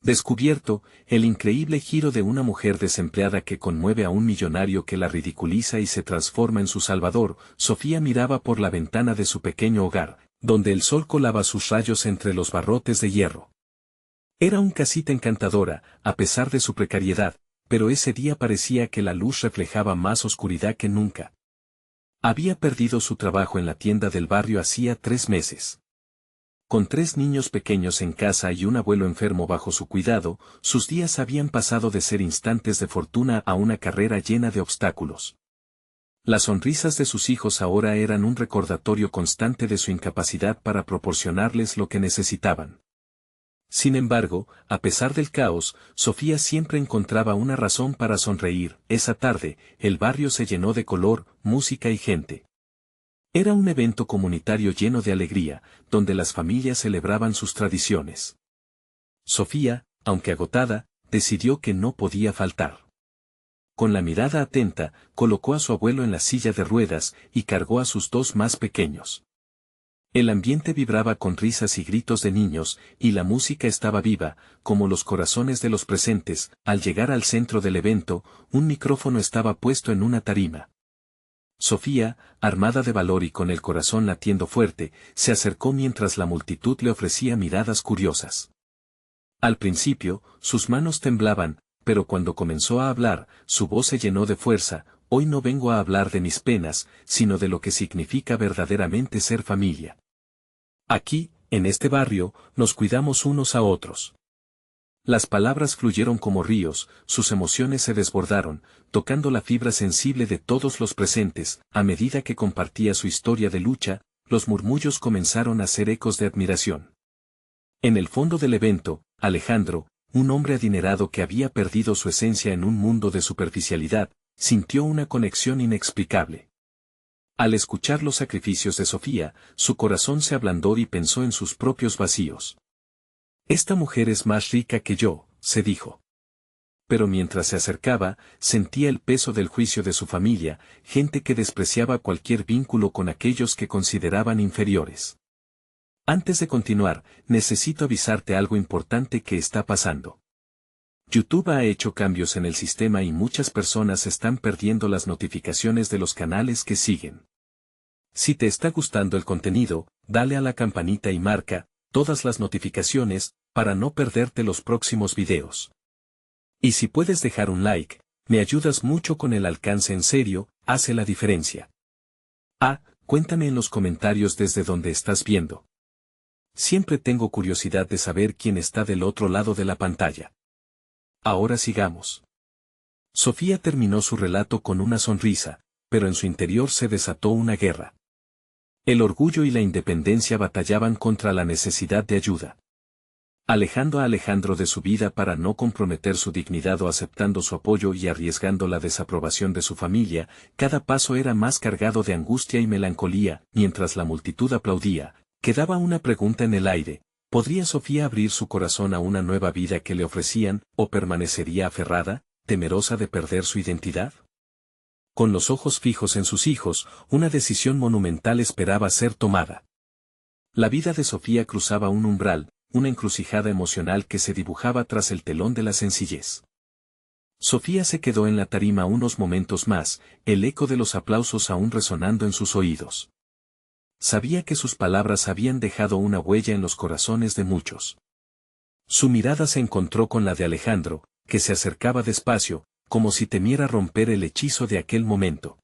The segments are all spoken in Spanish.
Descubierto, el increíble giro de una mujer desempleada que conmueve a un millonario que la ridiculiza y se transforma en su salvador. Sofía miraba por la ventana de su pequeño hogar, donde el sol colaba sus rayos entre los barrotes de hierro. Era una casita encantadora, a pesar de su precariedad, pero ese día parecía que la luz reflejaba más oscuridad que nunca. Había perdido su trabajo en la tienda del barrio hacía 3 meses. Con 3 niños pequeños en casa y un abuelo enfermo bajo su cuidado, sus días habían pasado de ser instantes de fortuna a una carrera llena de obstáculos. Las sonrisas de sus hijos ahora eran un recordatorio constante de su incapacidad para proporcionarles lo que necesitaban. Sin embargo, a pesar del caos, Sofía siempre encontraba una razón para sonreír. Esa tarde, el barrio se llenó de color, música y gente. Era un evento comunitario lleno de alegría, donde las familias celebraban sus tradiciones. Sofía, aunque agotada, decidió que no podía faltar. Con la mirada atenta, colocó a su abuelo en la silla de ruedas y cargó a sus 2 más pequeños. El ambiente vibraba con risas y gritos de niños, y la música estaba viva, como los corazones de los presentes. Al llegar al centro del evento, un micrófono estaba puesto en una tarima. Sofía, armada de valor y con el corazón latiendo fuerte, se acercó mientras la multitud le ofrecía miradas curiosas. Al principio, sus manos temblaban, pero cuando comenzó a hablar, su voz se llenó de fuerza. Hoy no vengo a hablar de mis penas, sino de lo que significa verdaderamente ser familia. Aquí, en este barrio, nos cuidamos unos a otros. Las palabras fluyeron como ríos, sus emociones se desbordaron, tocando la fibra sensible de todos los presentes. A medida que compartía su historia de lucha, los murmullos comenzaron a ser ecos de admiración. En el fondo del evento, Alejandro, un hombre adinerado que había perdido su esencia en un mundo de superficialidad, sintió una conexión inexplicable. Al escuchar los sacrificios de Sofía, su corazón se ablandó y pensó en sus propios vacíos. Esta mujer es más rica que yo, se dijo. Pero mientras se acercaba, sentía el peso del juicio de su familia, gente que despreciaba cualquier vínculo con aquellos que consideraban inferiores. Antes de continuar, necesito avisarte algo importante que está pasando. YouTube ha hecho cambios en el sistema y muchas personas están perdiendo las notificaciones de los canales que siguen. Si te está gustando el contenido, dale a la campanita y marca todas las notificaciones, para no perderte los próximos videos. Y si puedes dejar un like, me ayudas mucho con el alcance. En serio, hace la diferencia. Cuéntame en los comentarios desde donde estás viendo. Siempre tengo curiosidad de saber quién está del otro lado de la pantalla. Ahora sigamos. Sofía terminó su relato con una sonrisa, pero en su interior se desató una guerra. El orgullo y la independencia batallaban contra la necesidad de ayuda. Alejando a Alejandro de su vida para no comprometer su dignidad o aceptando su apoyo y arriesgando la desaprobación de su familia, cada paso era más cargado de angustia y melancolía. Mientras la multitud aplaudía, quedaba una pregunta en el aire: ¿podría Sofía abrir su corazón a una nueva vida que le ofrecían, o permanecería aferrada, temerosa de perder su identidad? Con los ojos fijos en sus hijos, una decisión monumental esperaba ser tomada. La vida de Sofía cruzaba un umbral, una encrucijada emocional que se dibujaba tras el telón de la sencillez. Sofía se quedó en la tarima unos momentos más, el eco de los aplausos aún resonando en sus oídos. Sabía que sus palabras habían dejado una huella en los corazones de muchos. Su mirada se encontró con la de Alejandro, que se acercaba despacio, como si temiera romper el hechizo de aquel momento.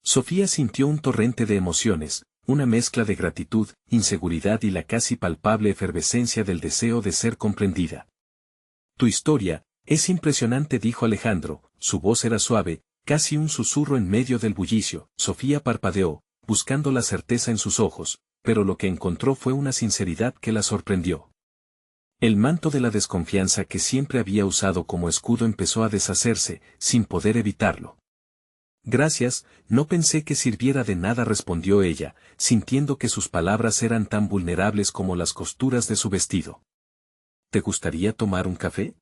Sofía sintió un torrente de emociones, una mezcla de gratitud, inseguridad y la casi palpable efervescencia del deseo de ser comprendida. Tu historia es impresionante, dijo Alejandro, su voz era suave, casi un susurro en medio del bullicio. Sofía parpadeó, buscando la certeza en sus ojos, pero lo que encontró fue una sinceridad que la sorprendió. El manto de la desconfianza que siempre había usado como escudo empezó a deshacerse, sin poder evitarlo. Gracias, no pensé que sirviera de nada, respondió ella, sintiendo que sus palabras eran tan vulnerables como las costuras de su vestido. ¿Te gustaría tomar un café?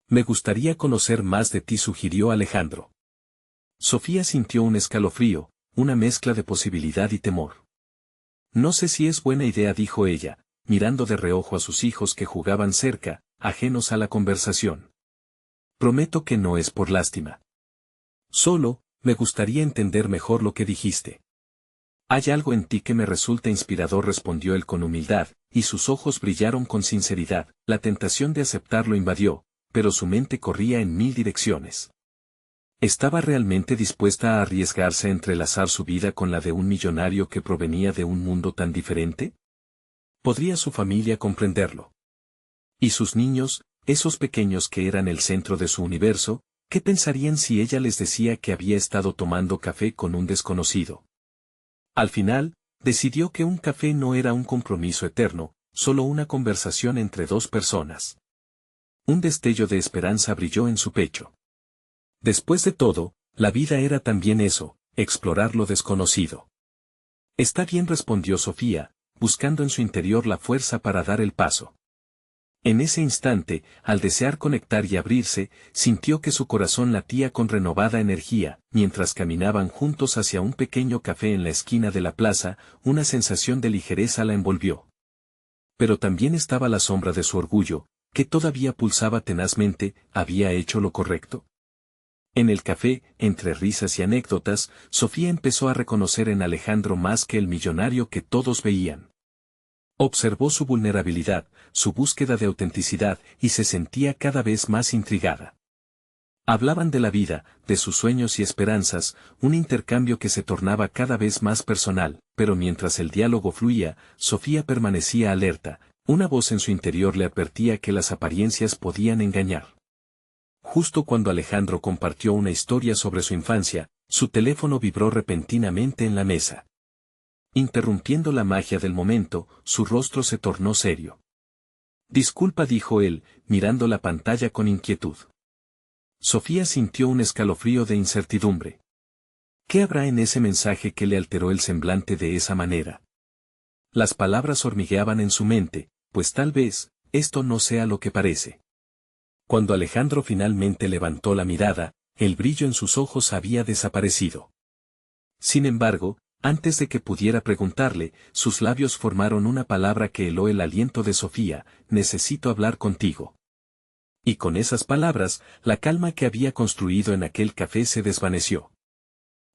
Me gustaría conocer más de ti, sugirió Alejandro. Sofía sintió un escalofrío, una mezcla de posibilidad y temor. No sé si es buena idea, dijo ella, mirando de reojo a sus hijos que jugaban cerca. ajenos a la conversación. Prometo que no es por lástima. Solo, me gustaría entender mejor lo que dijiste. Hay algo en ti que me resulta inspirador, respondió él con humildad, y sus ojos brillaron con sinceridad. La tentación de aceptar lo invadió, pero su mente corría en 1000 direcciones. ¿Estaba realmente dispuesta a arriesgarse a entrelazar su vida con la de un millonario que provenía de un mundo tan diferente? ¿Podría su familia comprenderlo? ¿Y sus niños, esos pequeños que eran el centro de su universo, qué pensarían si ella les decía que había estado tomando café con un desconocido? Al final, decidió que un café no era un compromiso eterno, solo una conversación entre dos personas. Un destello de esperanza brilló en su pecho. Después de todo, la vida era también eso, explorar lo desconocido. Está bien, respondió Sofía, buscando en su interior la fuerza para dar el paso. En ese instante, al desear conectar y abrirse, sintió que su corazón latía con renovada energía. Mientras caminaban juntos hacia un pequeño café en la esquina de la plaza, una sensación de ligereza la envolvió. Pero también estaba la sombra de su orgullo, que todavía pulsaba tenazmente. ¿Había hecho lo correcto? En el café, entre risas y anécdotas, Sofía empezó a reconocer en Alejandro más que el millonario que todos veían. Observó su vulnerabilidad, su búsqueda de autenticidad, y se sentía cada vez más intrigada. Hablaban de la vida, de sus sueños y esperanzas, un intercambio que se tornaba cada vez más personal, pero mientras el diálogo fluía, Sofía permanecía alerta. Una voz en su interior le advertía que las apariencias podían engañar. Justo cuando Alejandro compartió una historia sobre su infancia, su teléfono vibró repentinamente en la mesa. Interrumpiendo la magia del momento, su rostro se tornó serio. Disculpa, dijo él, mirando la pantalla con inquietud. Sofía sintió un escalofrío de incertidumbre. ¿Qué habrá en ese mensaje que le alteró el semblante de esa manera? Las palabras hormigueaban en su mente, pues tal vez, esto no sea lo que parece. Cuando Alejandro finalmente levantó la mirada, el brillo en sus ojos había desaparecido. Sin embargo, antes de que pudiera preguntarle, sus labios formaron una palabra que heló el aliento de Sofía: necesito hablar contigo. Y con esas palabras, la calma que había construido en aquel café se desvaneció.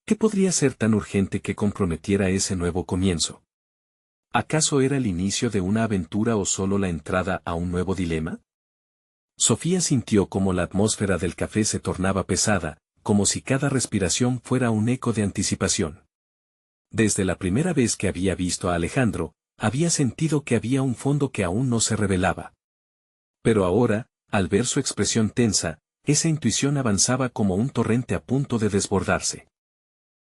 ¿Qué podría ser tan urgente que comprometiera ese nuevo comienzo? ¿Acaso era el inicio de una aventura o solo la entrada a un nuevo dilema? Sofía sintió como la atmósfera del café se tornaba pesada, como si cada respiración fuera un eco de anticipación. Desde la primera vez que había visto a Alejandro, había sentido que había un fondo que aún no se revelaba. Pero ahora, al ver su expresión tensa, esa intuición avanzaba como un torrente a punto de desbordarse.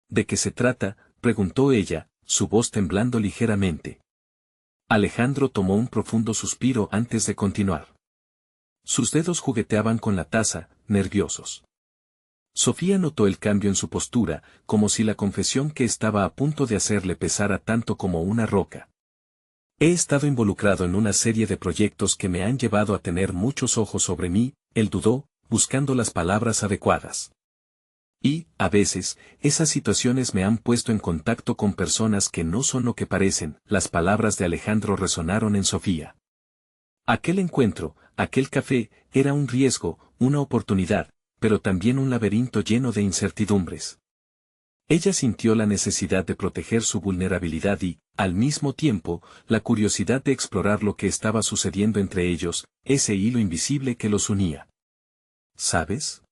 ¿De qué se trata?, preguntó ella, su voz temblando ligeramente. Alejandro tomó un profundo suspiro antes de continuar. Sus dedos jugueteaban con la taza, nerviosos. Sofía notó el cambio en su postura, como si la confesión que estaba a punto de hacerle pesara tanto como una roca. He estado involucrado en una serie de proyectos que me han llevado a tener muchos ojos sobre mí, él dudó, buscando las palabras adecuadas. Y, a veces, esas situaciones me han puesto en contacto con personas que no son lo que parecen. Las palabras de Alejandro resonaron en Sofía. Aquel encuentro, aquel café, era un riesgo, una oportunidad, pero también un laberinto lleno de incertidumbres. Ella sintió la necesidad de proteger su vulnerabilidad y, al mismo tiempo, la curiosidad de explorar lo que estaba sucediendo entre ellos, ese hilo invisible que los unía. ¿Sabes?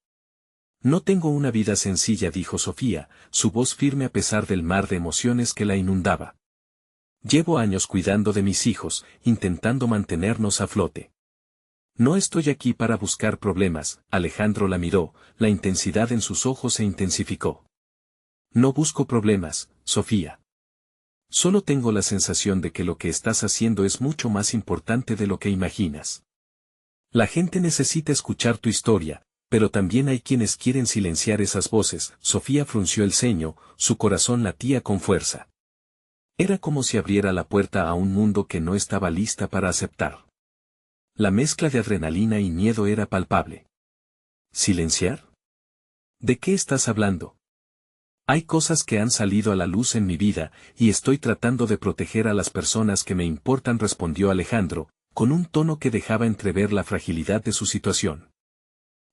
No tengo una vida sencilla, dijo Sofía, su voz firme a pesar del mar de emociones que la inundaba. Llevo años cuidando de mis hijos, intentando mantenernos a flote. No estoy aquí para buscar problemas. Alejandro la miró, la intensidad en sus ojos se intensificó. No busco problemas, Sofía. Solo tengo la sensación de que lo que estás haciendo es mucho más importante de lo que imaginas. La gente necesita escuchar tu historia, pero también hay quienes quieren silenciar esas voces. Sofía frunció el ceño, su corazón latía con fuerza. Era como si abriera la puerta a un mundo que no estaba lista para aceptar. La mezcla de adrenalina y miedo era palpable. ¿Silenciar? ¿De qué estás hablando? Hay cosas que han salido a la luz en mi vida, y estoy tratando de proteger a las personas que me importan, respondió Alejandro, con un tono que dejaba entrever la fragilidad de su situación.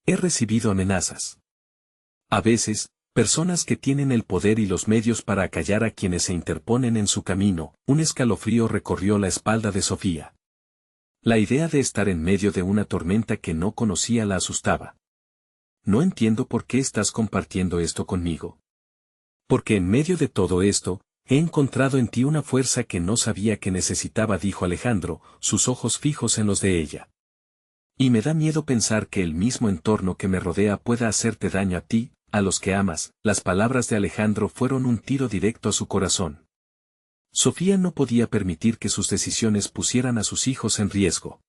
He recibido amenazas. A veces, personas que tienen el poder y los medios para acallar a quienes se interponen en su camino. Un escalofrío recorrió la espalda de Sofía. La idea de estar en medio de una tormenta que no conocía la asustaba. No entiendo por qué estás compartiendo esto conmigo. Porque en medio de todo esto, he encontrado en ti una fuerza que no sabía que necesitaba, dijo Alejandro, sus ojos fijos en los de ella. Y me da miedo pensar que el mismo entorno que me rodea pueda hacerte daño a ti, a los que amas. Las palabras de Alejandro fueron un tiro directo a su corazón. Sofía no podía permitir que sus decisiones pusieran a sus hijos en riesgo.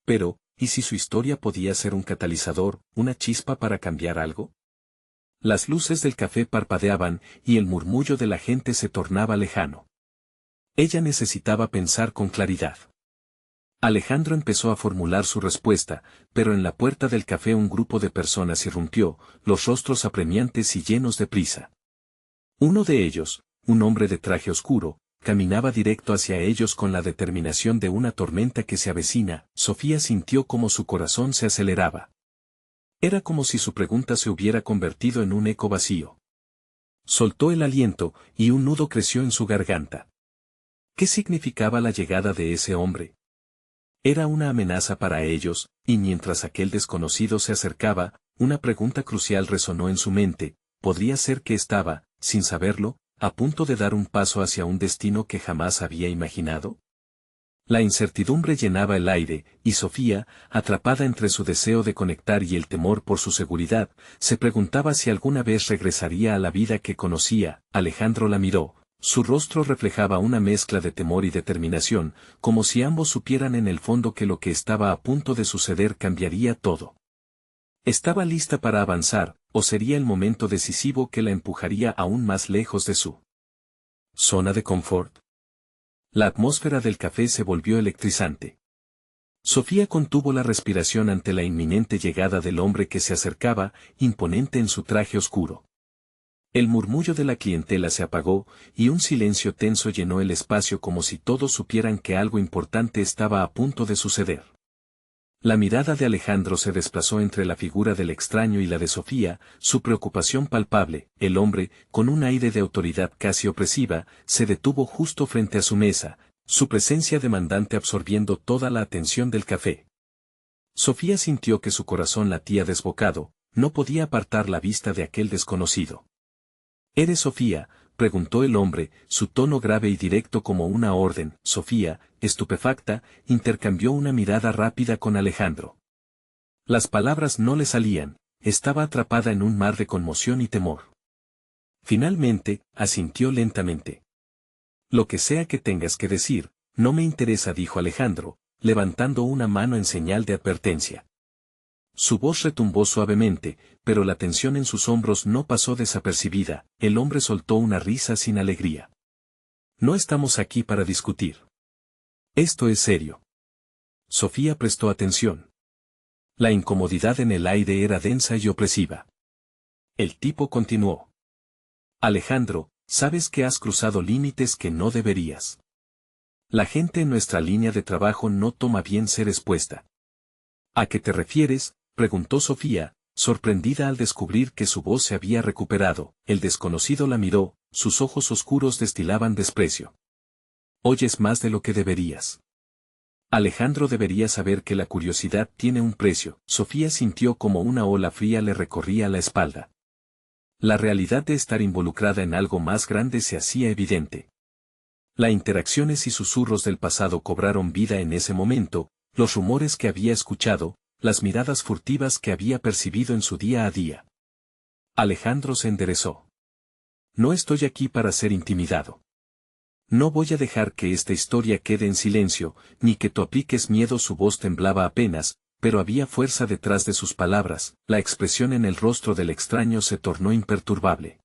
Pero, ¿y si su historia podía ser un catalizador, una chispa para cambiar algo? Las luces del café parpadeaban y el murmullo de la gente se tornaba lejano. Ella necesitaba pensar con claridad. Alejandro empezó a formular su respuesta, pero en la puerta del café un grupo de personas irrumpió, los rostros apremiantes y llenos de prisa. Uno de ellos, un hombre de traje oscuro, caminaba directo hacia ellos con la determinación de una tormenta que se avecina. Sofía sintió como su corazón se aceleraba. Era como si su pregunta se hubiera convertido en un eco vacío. Soltó el aliento, y un nudo creció en su garganta. ¿Qué significaba la llegada de ese hombre? Era una amenaza para ellos, y mientras aquel desconocido se acercaba, una pregunta crucial resonó en su mente. ¿Podría ser que estaba, sin saberlo, a punto de dar un paso hacia un destino que jamás había imaginado? La incertidumbre llenaba el aire, y Sofía, atrapada entre su deseo de conectar y el temor por su seguridad, se preguntaba si alguna vez regresaría a la vida que conocía. Alejandro la miró. Su rostro reflejaba una mezcla de temor y determinación, como si ambos supieran en el fondo que lo que estaba a punto de suceder cambiaría todo. ¿Estaba lista para avanzar, o sería el momento decisivo que la empujaría aún más lejos de su zona de confort? La atmósfera del café se volvió electrizante. Sofía contuvo la respiración ante la inminente llegada del hombre que se acercaba, imponente en su traje oscuro. El murmullo de la clientela se apagó, y un silencio tenso llenó el espacio como si todos supieran que algo importante estaba a punto de suceder. La mirada de Alejandro se desplazó entre la figura del extraño y la de Sofía, su preocupación palpable. El hombre, con un aire de autoridad casi opresiva, se detuvo justo frente a su mesa, su presencia demandante absorbiendo toda la atención del café. Sofía sintió que su corazón latía desbocado, no podía apartar la vista de aquel desconocido. ¿Eres Sofía?, preguntó el hombre, su tono grave y directo como una orden. Sofía, estupefacta, intercambió una mirada rápida con Alejandro. Las palabras no le salían, estaba atrapada en un mar de conmoción y temor. Finalmente, asintió lentamente. Lo que sea que tengas que decir, no me interesa, dijo Alejandro, levantando una mano en señal de advertencia. Su voz retumbó suavemente, pero la tensión en sus hombros no pasó desapercibida. El hombre soltó una risa sin alegría. No estamos aquí para discutir. Esto es serio. Sofía prestó atención. La incomodidad en el aire era densa y opresiva. El tipo continuó. Alejandro, sabes que has cruzado límites que no deberías. La gente en nuestra línea de trabajo no toma bien ser expuesta. ¿A qué te refieres?, preguntó Sofía, sorprendida al descubrir que su voz se había recuperado. El desconocido la miró, sus ojos oscuros destilaban desprecio. Oyes más de lo que deberías. Alejandro debería saber que la curiosidad tiene un precio. Sofía sintió como una ola fría le recorría la espalda. La realidad de estar involucrada en algo más grande se hacía evidente. Las interacciones y susurros del pasado cobraron vida en ese momento, los rumores que había escuchado, las miradas furtivas que había percibido en su día a día. Alejandro se enderezó. No estoy aquí para ser intimidado. No voy a dejar que esta historia quede en silencio, ni que tú apliques miedo. Su voz temblaba apenas, pero había fuerza detrás de sus palabras. La expresión en el rostro del extraño se tornó imperturbable.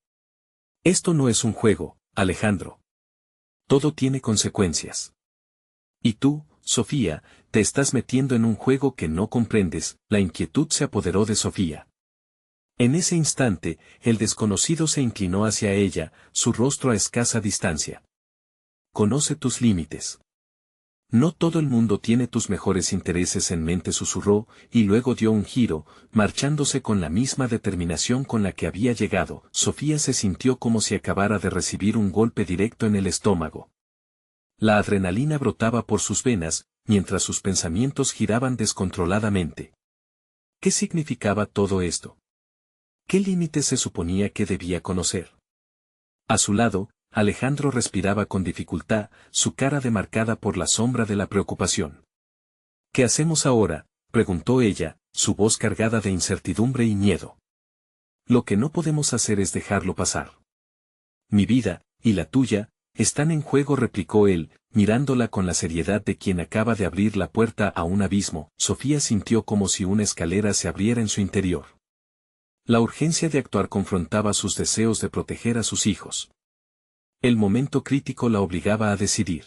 Esto no es un juego, Alejandro. Todo tiene consecuencias. Y tú, Sofía, te estás metiendo en un juego que no comprendes. La inquietud se apoderó de Sofía. En ese instante, el desconocido se inclinó hacia ella, su rostro a escasa distancia. Conoce tus límites. No todo el mundo tiene tus mejores intereses en mente, susurró, y luego dio un giro, marchándose con la misma determinación con la que había llegado. Sofía se sintió como si acabara de recibir un golpe directo en el estómago. La adrenalina brotaba por sus venas, mientras sus pensamientos giraban descontroladamente. ¿Qué significaba todo esto? ¿Qué límites se suponía que debía conocer? A su lado, Alejandro respiraba con dificultad, su cara demarcada por la sombra de la preocupación. ¿Qué hacemos ahora?, preguntó ella, su voz cargada de incertidumbre y miedo. Lo que no podemos hacer es dejarlo pasar. Mi vida, y la tuya, están en juego, replicó él, mirándola con la seriedad de quien acaba de abrir la puerta a un abismo. Sofía sintió como si una escalera se abriera en su interior. La urgencia de actuar confrontaba sus deseos de proteger a sus hijos. El momento crítico la obligaba a decidir.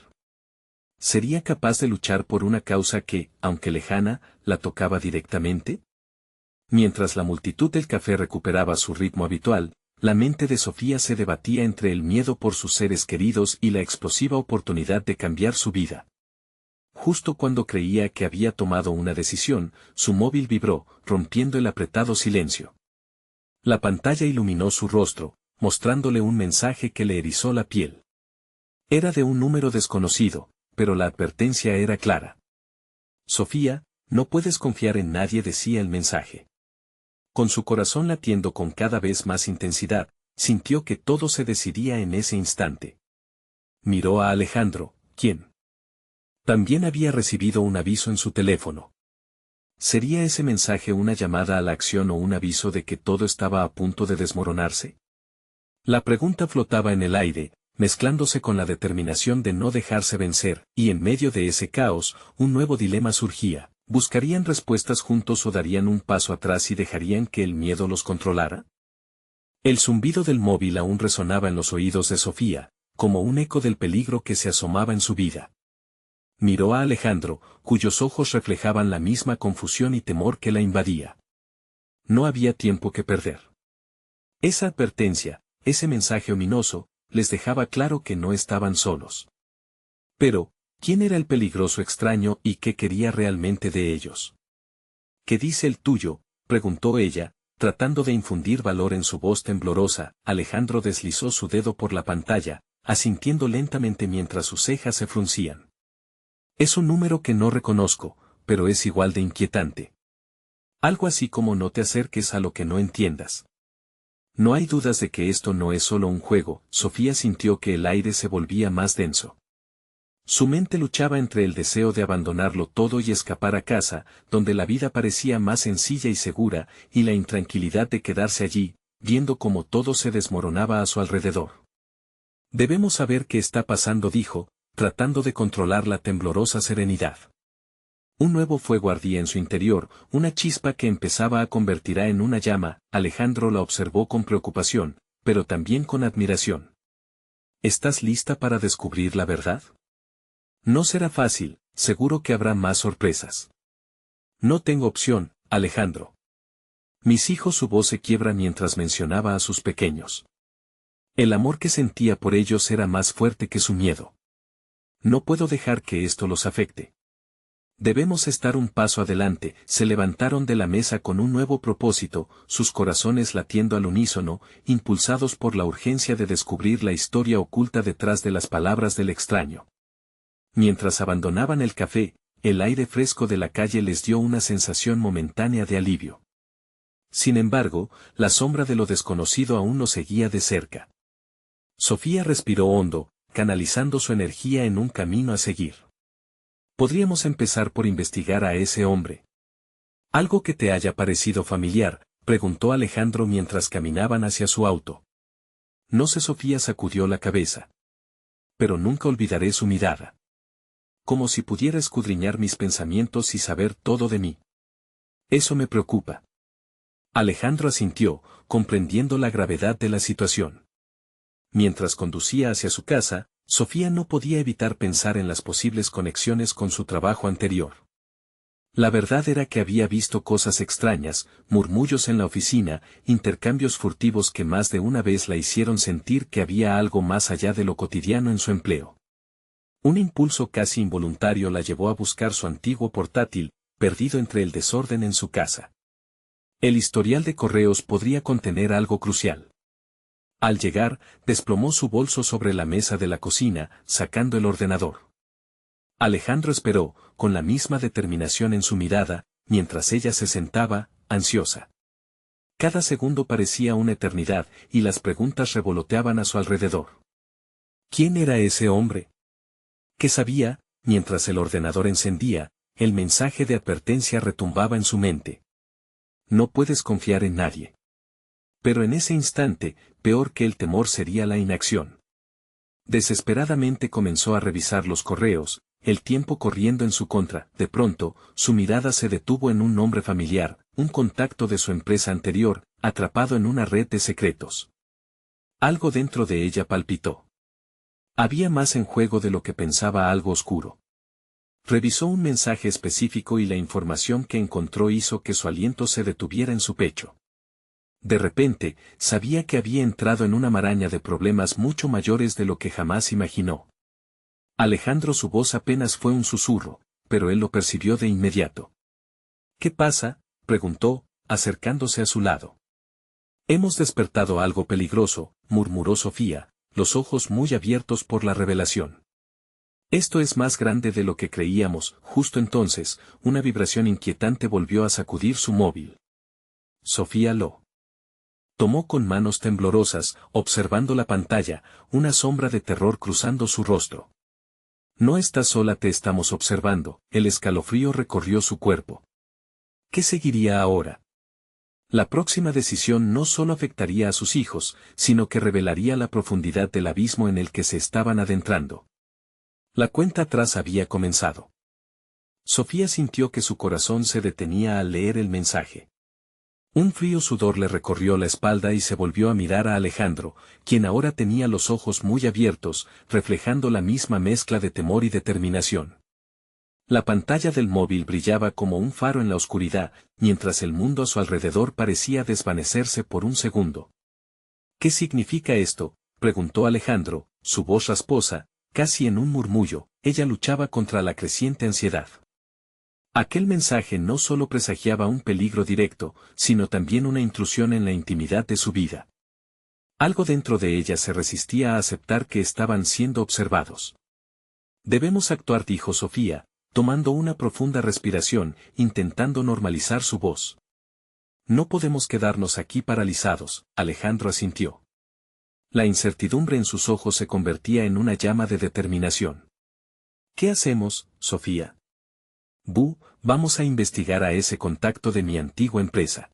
¿Sería capaz de luchar por una causa que, aunque lejana, la tocaba directamente? Mientras la multitud del café recuperaba su ritmo habitual, la mente de Sofía se debatía entre el miedo por sus seres queridos y la explosiva oportunidad de cambiar su vida. Justo cuando creía que había tomado una decisión, su móvil vibró, rompiendo el apretado silencio. La pantalla iluminó su rostro, mostrándole un mensaje que le erizó la piel. Era de un número desconocido, pero la advertencia era clara. Sofía, no puedes confiar en nadie, decía el mensaje. Con su corazón latiendo con cada vez más intensidad, sintió que todo se decidía en ese instante. Miró a Alejandro, quien también había recibido un aviso en su teléfono. ¿Sería ese mensaje una llamada a la acción o un aviso de que todo estaba a punto de desmoronarse? La pregunta flotaba en el aire, mezclándose con la determinación de no dejarse vencer, y en medio de ese caos, un nuevo dilema surgía. ¿Buscarían respuestas juntos o darían un paso atrás y dejarían que el miedo los controlara? El zumbido del móvil aún resonaba en los oídos de Sofía, como un eco del peligro que se asomaba en su vida. Miró a Alejandro, cuyos ojos reflejaban la misma confusión y temor que la invadía. No había tiempo que perder. Esa advertencia, ese mensaje ominoso, les dejaba claro que no estaban solos. Pero, ¿quién era el peligroso extraño y qué quería realmente de ellos? ¿Qué dice el tuyo?, preguntó ella, tratando de infundir valor en su voz temblorosa. Alejandro deslizó su dedo por la pantalla, asintiendo lentamente mientras sus cejas se fruncían. Es un número que no reconozco, pero es igual de inquietante. Algo así como no te acerques a lo que no entiendas. No hay dudas de que esto no es solo un juego. Sofía sintió que el aire se volvía más denso. Su mente luchaba entre el deseo de abandonarlo todo y escapar a casa, donde la vida parecía más sencilla y segura, y la intranquilidad de quedarse allí, viendo cómo todo se desmoronaba a su alrededor. Debemos saber qué está pasando, dijo, tratando de controlar la temblorosa serenidad. Un nuevo fuego ardía en su interior, una chispa que empezaba a convertirá en una llama. Alejandro la observó con preocupación, pero también con admiración. ¿Estás lista para descubrir la verdad? No será fácil, seguro que habrá más sorpresas. No tengo opción, Alejandro. Mis hijos, su voz se quiebra mientras mencionaba a sus pequeños. El amor que sentía por ellos era más fuerte que su miedo. No puedo dejar que esto los afecte. Debemos estar un paso adelante. Se levantaron de la mesa con un nuevo propósito, sus corazones latiendo al unísono, impulsados por la urgencia de descubrir la historia oculta detrás de las palabras del extraño. Mientras abandonaban el café, el aire fresco de la calle les dio una sensación momentánea de alivio. Sin embargo, la sombra de lo desconocido aún los seguía de cerca. Sofía respiró hondo, canalizando su energía en un camino a seguir. Podríamos empezar por investigar a ese hombre. ¿Algo que te haya parecido familiar?, preguntó Alejandro mientras caminaban hacia su auto. No sé, Sofía sacudió la cabeza. Pero nunca olvidaré su mirada. Como si pudiera escudriñar mis pensamientos y saber todo de mí. Eso me preocupa. Alejandro asintió, comprendiendo la gravedad de la situación. Mientras conducía hacia su casa, Sofía no podía evitar pensar en las posibles conexiones con su trabajo anterior. La verdad era que había visto cosas extrañas, murmullos en la oficina, intercambios furtivos que más de una vez la hicieron sentir que había algo más allá de lo cotidiano en su empleo. Un impulso casi involuntario la llevó a buscar su antiguo portátil, perdido entre el desorden en su casa. El historial de correos podría contener algo crucial. Al llegar, desplomó su bolso sobre la mesa de la cocina, sacando el ordenador. Alejandro esperó, con la misma determinación en su mirada, mientras ella se sentaba, ansiosa. Cada segundo parecía una eternidad, y las preguntas revoloteaban a su alrededor. ¿Quién era ese hombre? ¿Qué sabía? Mientras el ordenador encendía, el mensaje de advertencia retumbaba en su mente. No puedes confiar en nadie. Pero en ese instante, peor que el temor sería la inacción. Desesperadamente comenzó a revisar los correos, el tiempo corriendo en su contra. De pronto, su mirada se detuvo en un nombre familiar, un contacto de su empresa anterior, atrapado en una red de secretos. Algo dentro de ella palpitó. Había más en juego de lo que pensaba, algo oscuro. Revisó un mensaje específico y la información que encontró hizo que su aliento se detuviera en su pecho. De repente, sabía que había entrado en una maraña de problemas mucho mayores de lo que jamás imaginó. Alejandro, su voz apenas fue un susurro, pero él lo percibió de inmediato. ¿Qué pasa?, preguntó, acercándose a su lado. Hemos despertado algo peligroso, murmuró Sofía, los ojos muy abiertos por la revelación. Esto es más grande de lo que creíamos. Justo entonces, una vibración inquietante volvió a sacudir su móvil. Sofía lo tomó con manos temblorosas, observando la pantalla, una sombra de terror cruzando su rostro. No estás sola, te estamos observando. El escalofrío recorrió su cuerpo. ¿Qué seguiría ahora? La próxima decisión no solo afectaría a sus hijos, sino que revelaría la profundidad del abismo en el que se estaban adentrando. La cuenta atrás había comenzado. Sofía sintió que su corazón se detenía al leer el mensaje. Un frío sudor le recorrió la espalda y se volvió a mirar a Alejandro, quien ahora tenía los ojos muy abiertos, reflejando la misma mezcla de temor y determinación. La pantalla del móvil brillaba como un faro en la oscuridad, mientras el mundo a su alrededor parecía desvanecerse por un segundo. ¿Qué significa esto?, preguntó Alejandro, su voz rasposa, casi en un murmullo. Ella luchaba contra la creciente ansiedad. Aquel mensaje no solo presagiaba un peligro directo, sino también una intrusión en la intimidad de su vida. Algo dentro de ella se resistía a aceptar que estaban siendo observados. Debemos actuar, dijo Sofía, tomando una profunda respiración, intentando normalizar su voz. No podemos quedarnos aquí paralizados, Alejandro asintió. La incertidumbre en sus ojos se convertía en una llama de determinación. ¿Qué hacemos, Sofía? Vamos a investigar a ese contacto de mi antigua empresa.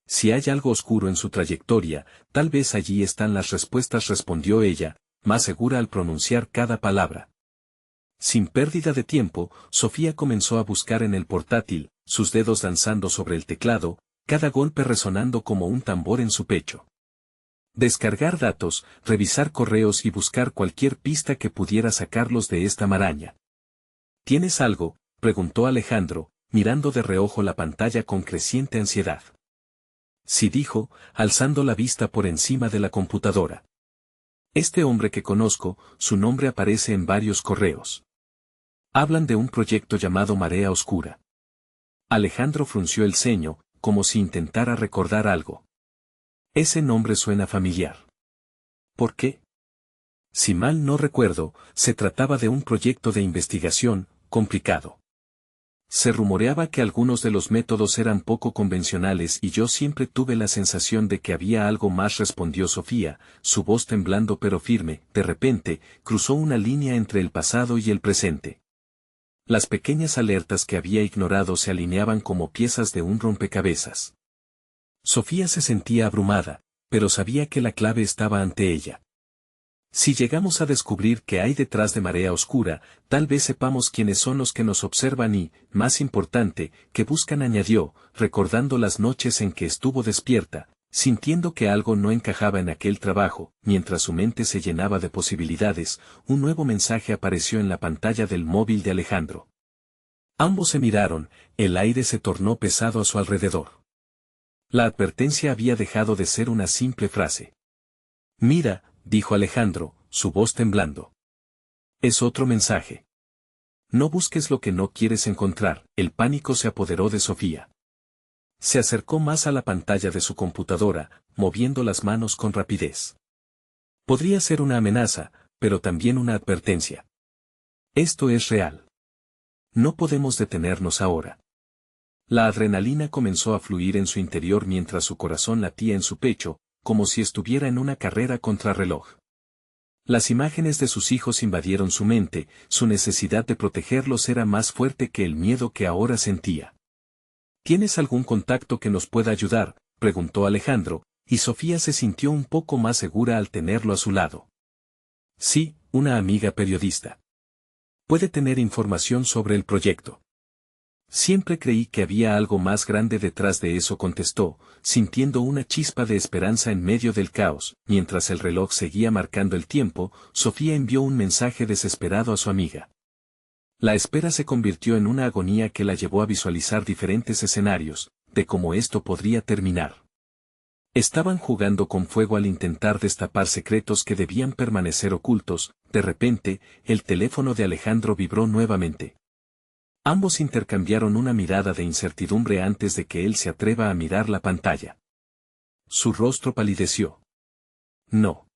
Si hay algo oscuro en su trayectoria, tal vez allí están las respuestas, respondió ella, más segura al pronunciar cada palabra. Sin pérdida de tiempo, Sofía comenzó a buscar en el portátil, sus dedos danzando sobre el teclado, cada golpe resonando como un tambor en su pecho. Descargar datos, revisar correos y buscar cualquier pista que pudiera sacarlos de esta maraña. ¿Tienes algo?, preguntó Alejandro, mirando de reojo la pantalla con creciente ansiedad. Sí, dijo, alzando la vista por encima de la computadora. Este hombre que conozco, su nombre aparece en varios correos. Hablan de un proyecto llamado Marea Oscura. Alejandro frunció el ceño, como si intentara recordar algo. Ese nombre suena familiar. ¿Por qué? Si mal no recuerdo, se trataba de un proyecto de investigación, complicado. Se rumoreaba que algunos de los métodos eran poco convencionales y yo siempre tuve la sensación de que había algo más, respondió Sofía, su voz temblando pero firme. De repente, cruzó una línea entre el pasado y el presente. Las pequeñas alertas que había ignorado se alineaban como piezas de un rompecabezas. Sofía se sentía abrumada, pero sabía que la clave estaba ante ella. Si llegamos a descubrir qué hay detrás de Marea Oscura, tal vez sepamos quiénes son los que nos observan y, más importante, que buscan, añadió, recordando las noches en que estuvo despierta, sintiendo que algo no encajaba en aquel trabajo. Mientras su mente se llenaba de posibilidades, un nuevo mensaje apareció en la pantalla del móvil de Alejandro. Ambos se miraron, el aire se tornó pesado a su alrededor. La advertencia había dejado de ser una simple frase. Mira, dijo Alejandro, su voz temblando. Es otro mensaje. No busques lo que no quieres encontrar. El pánico se apoderó de Sofía. Se acercó más a la pantalla de su computadora, moviendo las manos con rapidez. Podría ser una amenaza, pero también una advertencia. Esto es real. No podemos detenernos ahora. La adrenalina comenzó a fluir en su interior mientras su corazón latía en su pecho, como si estuviera en una carrera contrarreloj. Las imágenes de sus hijos invadieron su mente, su necesidad de protegerlos era más fuerte que el miedo que ahora sentía. ¿Tienes algún contacto que nos pueda ayudar?, preguntó Alejandro, y Sofía se sintió un poco más segura al tenerlo a su lado. Sí, una amiga periodista. Puede tener información sobre el proyecto. Siempre creí que había algo más grande detrás de eso, contestó, sintiendo una chispa de esperanza en medio del caos. Mientras el reloj seguía marcando el tiempo, Sofía envió un mensaje desesperado a su amiga. La espera se convirtió en una agonía que la llevó a visualizar diferentes escenarios, de cómo esto podría terminar. Estaban jugando con fuego al intentar destapar secretos que debían permanecer ocultos. De repente, el teléfono de Alejandro vibró nuevamente. Ambos intercambiaron una mirada de incertidumbre antes de que él se atreva a mirar la pantalla. Su rostro palideció. No.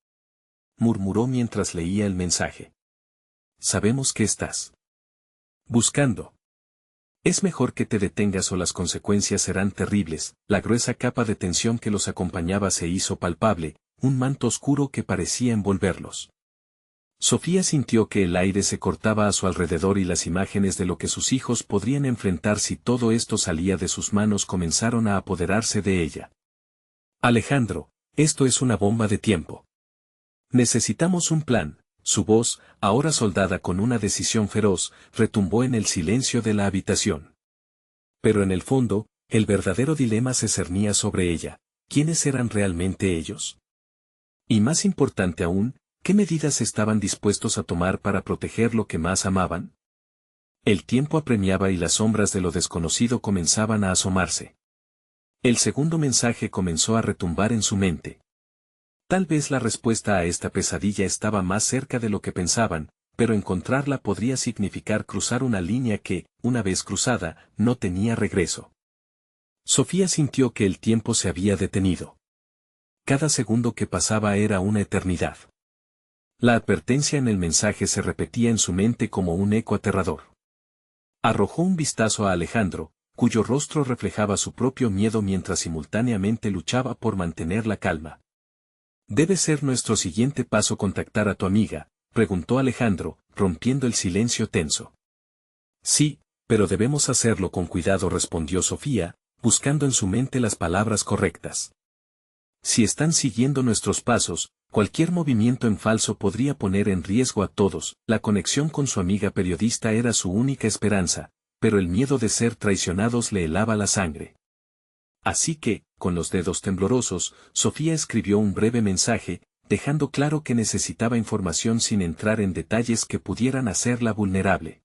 Murmuró mientras leía el mensaje. Sabemos que estás buscando. Es mejor que te detengas o las consecuencias serán terribles. La gruesa capa de tensión que los acompañaba se hizo palpable, un manto oscuro que parecía envolverlos. Sofía sintió que el aire se cortaba a su alrededor y las imágenes de lo que sus hijos podrían enfrentar si todo esto salía de sus manos comenzaron a apoderarse de ella. Alejandro, esto es una bomba de tiempo. Necesitamos un plan. Su voz, ahora soldada con una decisión feroz, retumbó en el silencio de la habitación. Pero en el fondo, el verdadero dilema se cernía sobre ella. ¿Quiénes eran realmente ellos? Y más importante aún, ¿qué medidas estaban dispuestos a tomar para proteger lo que más amaban? El tiempo apremiaba y las sombras de lo desconocido comenzaban a asomarse. El segundo mensaje comenzó a retumbar en su mente. Tal vez la respuesta a esta pesadilla estaba más cerca de lo que pensaban, pero encontrarla podría significar cruzar una línea que, una vez cruzada, no tenía regreso. Sofía sintió que el tiempo se había detenido. Cada segundo que pasaba era una eternidad. La advertencia en el mensaje se repetía en su mente como un eco aterrador. Arrojó un vistazo a Alejandro, cuyo rostro reflejaba su propio miedo mientras simultáneamente luchaba por mantener la calma. «¿Debe ser nuestro siguiente paso contactar a tu amiga?», preguntó Alejandro, rompiendo el silencio tenso. «Sí, pero debemos hacerlo con cuidado», respondió Sofía, buscando en su mente las palabras correctas. «Si están siguiendo nuestros pasos, cualquier movimiento en falso podría poner en riesgo a todos». La conexión con su amiga periodista era su única esperanza, pero el miedo de ser traicionados le helaba la sangre. Así que, con los dedos temblorosos, Sofía escribió un breve mensaje, dejando claro que necesitaba información sin entrar en detalles que pudieran hacerla vulnerable.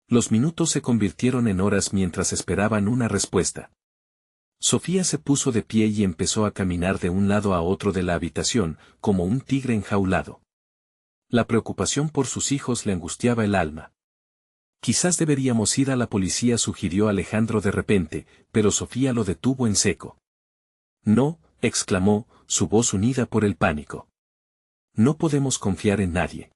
Los minutos se convirtieron en horas mientras esperaban una respuesta. Sofía se puso de pie y empezó a caminar de un lado a otro de la habitación, como un tigre enjaulado. La preocupación por sus hijos le angustiaba el alma. «Quizás deberíamos ir a la policía», sugirió Alejandro de repente, pero Sofía lo detuvo en seco. «No», exclamó, su voz unida por el pánico. «No podemos confiar en nadie.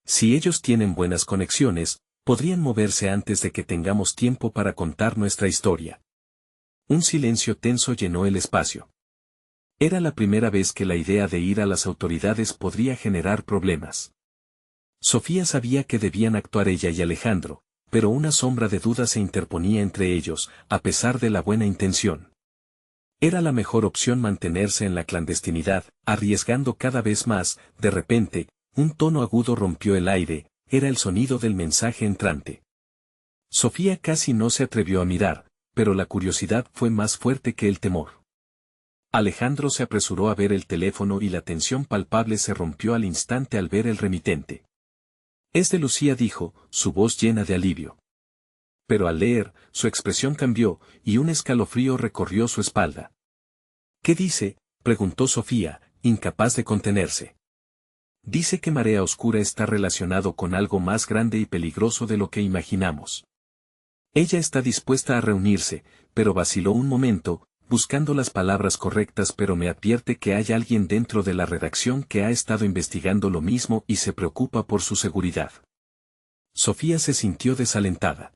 Si ellos tienen buenas conexiones, podrían moverse antes de que tengamos tiempo para contar nuestra historia». Un silencio tenso llenó el espacio. Era la primera vez que la idea de ir a las autoridades podría generar problemas. Sofía sabía que debían actuar ella y Alejandro, pero una sombra de duda se interponía entre ellos, a pesar de la buena intención. Era la mejor opción mantenerse en la clandestinidad, arriesgando cada vez más. De repente, un tono agudo rompió el aire, era el sonido del mensaje entrante. Sofía casi no se atrevió a mirar, pero la curiosidad fue más fuerte que el temor. Alejandro se apresuró a ver el teléfono y la tensión palpable se rompió al instante al ver el remitente. «Es de Lucía», dijo, su voz llena de alivio. Pero al leer, su expresión cambió, y un escalofrío recorrió su espalda. «¿Qué dice?», preguntó Sofía, incapaz de contenerse. Dice que marea oscura está relacionado con algo más grande y peligroso de lo que imaginamos. Ella está dispuesta a reunirse, pero vaciló un momento, buscando las palabras correctas, pero me advierte que hay alguien dentro de la redacción que ha estado investigando lo mismo y se preocupa por su seguridad. Sofía se sintió desalentada.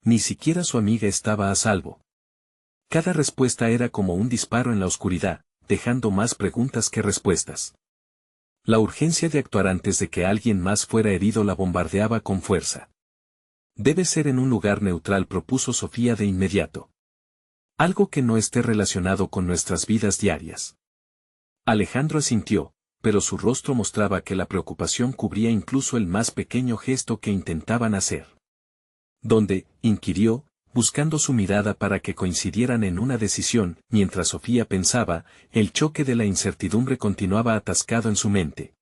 Ni siquiera su amiga estaba a salvo. Cada respuesta era como un disparo en la oscuridad, dejando más preguntas que respuestas. La urgencia de actuar antes de que alguien más fuera herido la bombardeaba con fuerza. Debe ser en un lugar neutral, propuso Sofía de inmediato. Algo que no esté relacionado con nuestras vidas diarias. Alejandro asintió, pero su rostro mostraba que la preocupación cubría incluso el más pequeño gesto que intentaban hacer. ¿Dónde?, inquirió, buscando su mirada para que coincidieran en una decisión. Mientras Sofía pensaba, el choque de la incertidumbre continuaba atascado en su mente.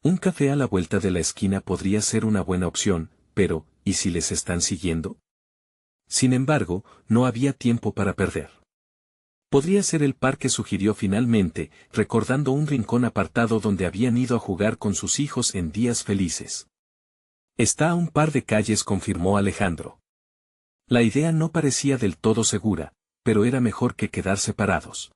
Un café a la vuelta de la esquina podría ser una buena opción, pero, ¿y si les están siguiendo? Sin embargo, no había tiempo para perder. Podría ser el parque, sugirió finalmente, recordando un rincón apartado donde habían ido a jugar con sus hijos en días felices. Está a un par de calles, confirmó Alejandro. La idea no parecía del todo segura, pero era mejor que quedar separados.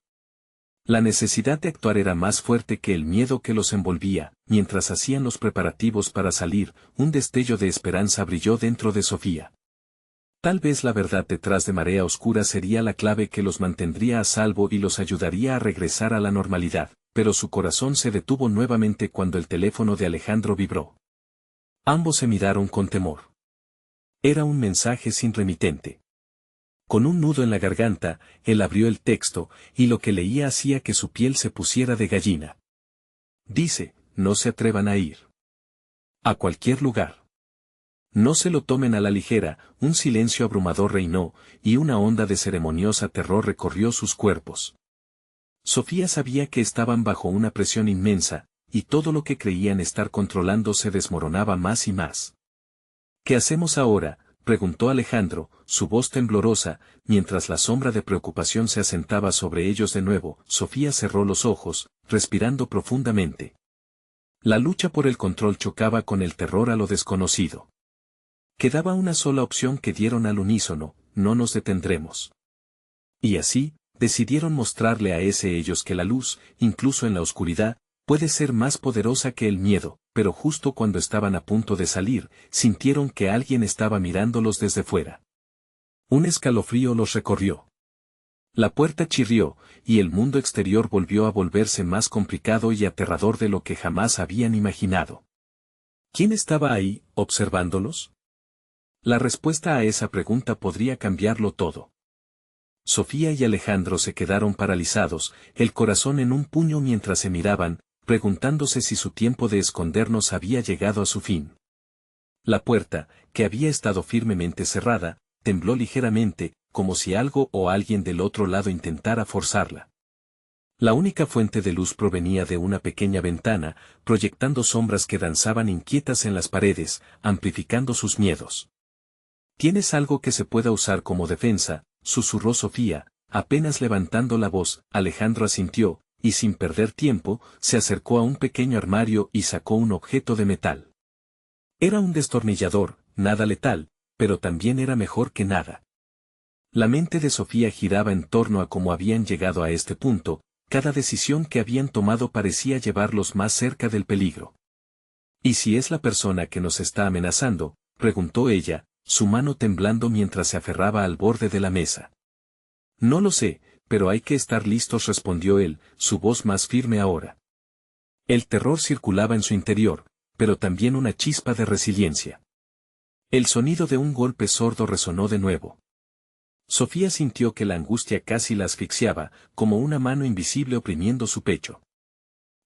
La necesidad de actuar era más fuerte que el miedo que los envolvía. Mientras hacían los preparativos para salir, un destello de esperanza brilló dentro de Sofía. Tal vez la verdad detrás de Marea Oscura sería la clave que los mantendría a salvo y los ayudaría a regresar a la normalidad, pero su corazón se detuvo nuevamente cuando el teléfono de Alejandro vibró. Ambos se miraron con temor. Era un mensaje sin remitente. Con un nudo en la garganta, él abrió el texto, y lo que leía hacía que su piel se pusiera de gallina. Dice, no se atrevan a ir. A cualquier lugar. No se lo tomen a la ligera. Un silencio abrumador reinó, y una onda de ceremoniosa terror recorrió sus cuerpos. Sofía sabía que estaban bajo una presión inmensa, y todo lo que creían estar controlando se desmoronaba más y más. ¿Qué hacemos ahora?, preguntó Alejandro, su voz temblorosa, mientras la sombra de preocupación se asentaba sobre ellos de nuevo. Sofía cerró los ojos, respirando profundamente. La lucha por el control chocaba con el terror a lo desconocido. Quedaba una sola opción que dieron al unísono: no nos detendremos. Y así, decidieron mostrarle a ellos que la luz, incluso en la oscuridad, puede ser más poderosa que el miedo. Pero justo cuando estaban a punto de salir, sintieron que alguien estaba mirándolos desde fuera. Un escalofrío los recorrió. La puerta chirrió, y el mundo exterior volvió a volverse más complicado y aterrador de lo que jamás habían imaginado. ¿Quién estaba ahí, observándolos? La respuesta a esa pregunta podría cambiarlo todo. Sofía y Alejandro se quedaron paralizados, el corazón en un puño mientras se miraban, preguntándose si su tiempo de escondernos había llegado a su fin. La puerta, que había estado firmemente cerrada, tembló ligeramente, como si algo o alguien del otro lado intentara forzarla. La única fuente de luz provenía de una pequeña ventana, proyectando sombras que danzaban inquietas en las paredes, amplificando sus miedos. ¿Tienes algo que se pueda usar como defensa?, susurró Sofía, apenas levantando la voz. Alejandro asintió, y sin perder tiempo, se acercó a un pequeño armario y sacó un objeto de metal. Era un destornillador, nada letal, pero también era mejor que nada. La mente de Sofía giraba en torno a cómo habían llegado a este punto. Cada decisión que habían tomado parecía llevarlos más cerca del peligro. ¿Y si es la persona que nos está amenazando?, preguntó ella, su mano temblando mientras se aferraba al borde de la mesa. No lo sé, pero hay que estar listos, respondió él, su voz más firme ahora. El terror circulaba en su interior, pero también una chispa de resiliencia. El sonido de un golpe sordo resonó de nuevo. Sofía sintió que la angustia casi la asfixiaba, como una mano invisible oprimiendo su pecho.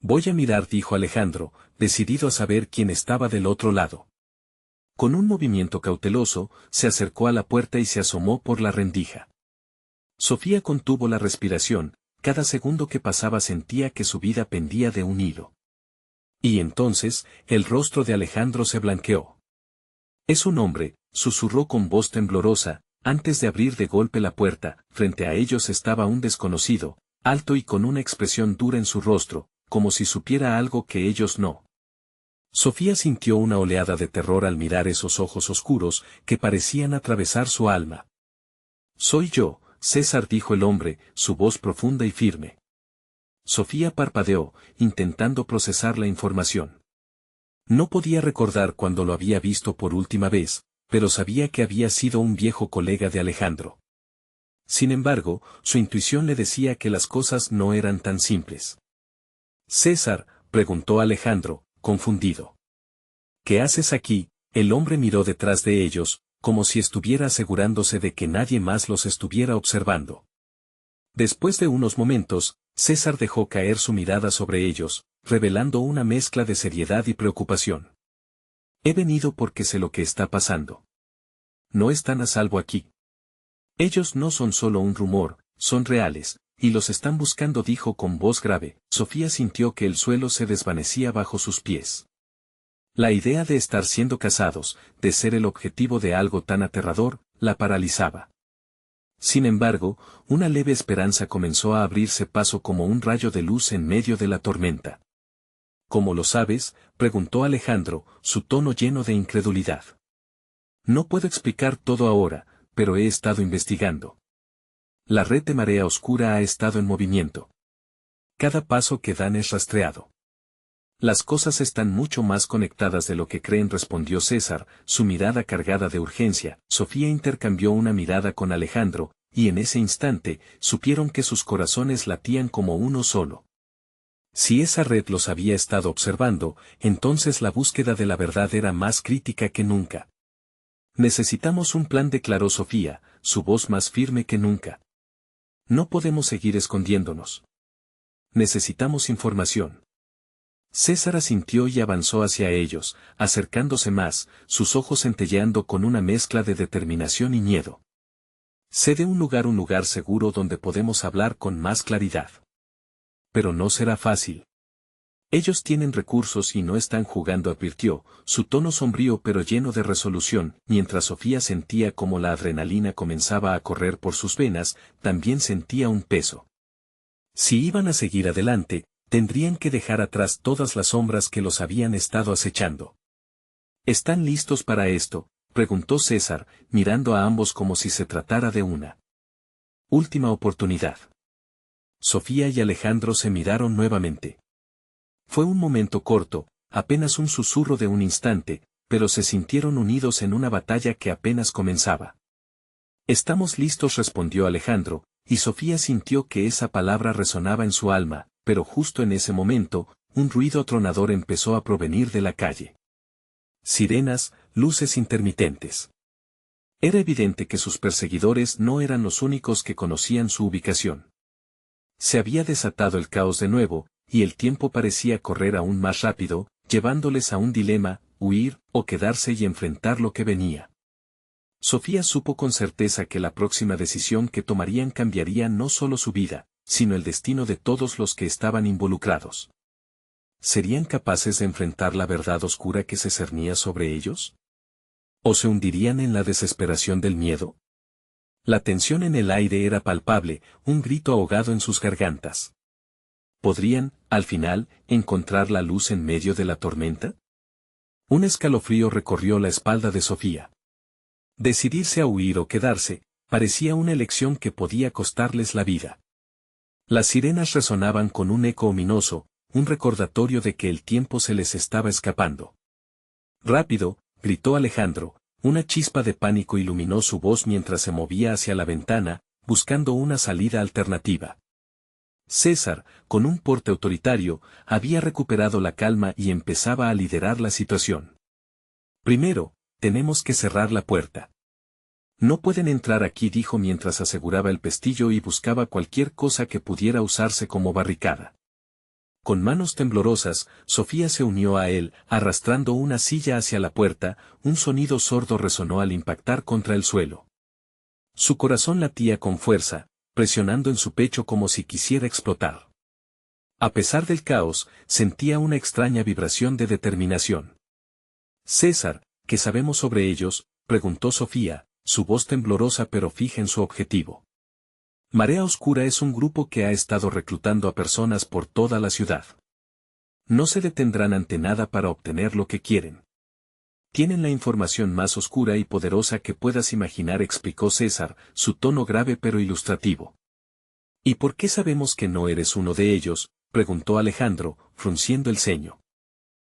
Voy a mirar, dijo Alejandro, decidido a saber quién estaba del otro lado. Con un movimiento cauteloso, se acercó a la puerta y se asomó por la rendija. Sofía contuvo la respiración, cada segundo que pasaba sentía que su vida pendía de un hilo. Y entonces, el rostro de Alejandro se blanqueó. Es un hombre, susurró con voz temblorosa, antes de abrir de golpe la puerta. Frente a ellos estaba un desconocido, alto y con una expresión dura en su rostro, como si supiera algo que ellos no. Sofía sintió una oleada de terror al mirar esos ojos oscuros que parecían atravesar su alma. «Soy yo, César», dijo el hombre, su voz profunda y firme. Sofía parpadeó, intentando procesar la información. No podía recordar cuándo lo había visto por última vez, pero sabía que había sido un viejo colega de Alejandro. Sin embargo, su intuición le decía que las cosas no eran tan simples. «César», preguntó Alejandro, confundido. «¿Qué haces aquí?». El hombre miró detrás de ellos, como si estuviera asegurándose de que nadie más los estuviera observando. Después de unos momentos, César dejó caer su mirada sobre ellos, revelando una mezcla de seriedad y preocupación. «He venido porque sé lo que está pasando. No están a salvo aquí. Ellos no son solo un rumor, son reales, y los están buscando», dijo con voz grave. Sofía sintió que el suelo se desvanecía bajo sus pies. La idea de estar siendo casados, de ser el objetivo de algo tan aterrador, la paralizaba. Sin embargo, una leve esperanza comenzó a abrirse paso como un rayo de luz en medio de la tormenta. «¿Cómo lo sabes?», preguntó Alejandro, su tono lleno de incredulidad. «No puedo explicar todo ahora, pero he estado investigando. La red de marea oscura ha estado en movimiento. Cada paso que dan es rastreado. Las cosas están mucho más conectadas de lo que creen», respondió César, su mirada cargada de urgencia. Sofía intercambió una mirada con Alejandro, y en ese instante, supieron que sus corazones latían como uno solo. Si esa red los había estado observando, entonces la búsqueda de la verdad era más crítica que nunca. «Necesitamos un plan», declaró Sofía, su voz más firme que nunca. «No podemos seguir escondiéndonos. Necesitamos información». César asintió y avanzó hacia ellos, acercándose más, sus ojos centelleando con una mezcla de determinación y miedo. «Sé de un lugar seguro donde podemos hablar con más claridad. Pero no será fácil. Ellos tienen recursos y no están jugando», advirtió, su tono sombrío pero lleno de resolución. Mientras Sofía sentía como la adrenalina comenzaba a correr por sus venas, también sentía un peso. Si iban a seguir adelante, tendrían que dejar atrás todas las sombras que los habían estado acechando. «¿Están listos para esto?», preguntó César, mirando a ambos como si se tratara de una última oportunidad. Sofía y Alejandro se miraron nuevamente. Fue un momento corto, apenas un susurro de un instante, pero se sintieron unidos en una batalla que apenas comenzaba. «Estamos listos», respondió Alejandro, y Sofía sintió que esa palabra resonaba en su alma, pero justo en ese momento, un ruido atronador empezó a provenir de la calle. Sirenas, luces intermitentes. Era evidente que sus perseguidores no eran los únicos que conocían su ubicación. Se había desatado el caos de nuevo, y el tiempo parecía correr aún más rápido, llevándoles a un dilema: huir o quedarse y enfrentar lo que venía. Sofía supo con certeza que la próxima decisión que tomarían cambiaría no solo su vida, sino el destino de todos los que estaban involucrados. ¿Serían capaces de enfrentar la verdad oscura que se cernía sobre ellos? ¿O se hundirían en la desesperación del miedo? La tensión en el aire era palpable, un grito ahogado en sus gargantas. ¿Podrían, al final, encontrar la luz en medio de la tormenta? Un escalofrío recorrió la espalda de Sofía. Decidirse a huir o quedarse, parecía una elección que podía costarles la vida. Las sirenas resonaban con un eco ominoso, un recordatorio de que el tiempo se les estaba escapando. «Rápido», gritó Alejandro, una chispa de pánico iluminó su voz mientras se movía hacia la ventana, buscando una salida alternativa. César, con un porte autoritario, había recuperado la calma y empezaba a liderar la situación. «Primero, tenemos que cerrar la puerta. No pueden entrar aquí», dijo mientras aseguraba el pestillo y buscaba cualquier cosa que pudiera usarse como barricada. Con manos temblorosas, Sofía se unió a él, arrastrando una silla hacia la puerta. Un sonido sordo resonó al impactar contra el suelo. Su corazón latía con fuerza, presionando en su pecho como si quisiera explotar. A pesar del caos, sentía una extraña vibración de determinación. «César, ¿qué sabemos sobre ellos?», preguntó Sofía, su voz temblorosa pero fija en su objetivo. «Marea Oscura es un grupo que ha estado reclutando a personas por toda la ciudad. No se detendrán ante nada para obtener lo que quieren. Tienen la información más oscura y poderosa que puedas imaginar, explicó César, su tono grave pero ilustrativo. ¿Y por qué sabemos que no eres uno de ellos?, preguntó Alejandro, frunciendo el ceño.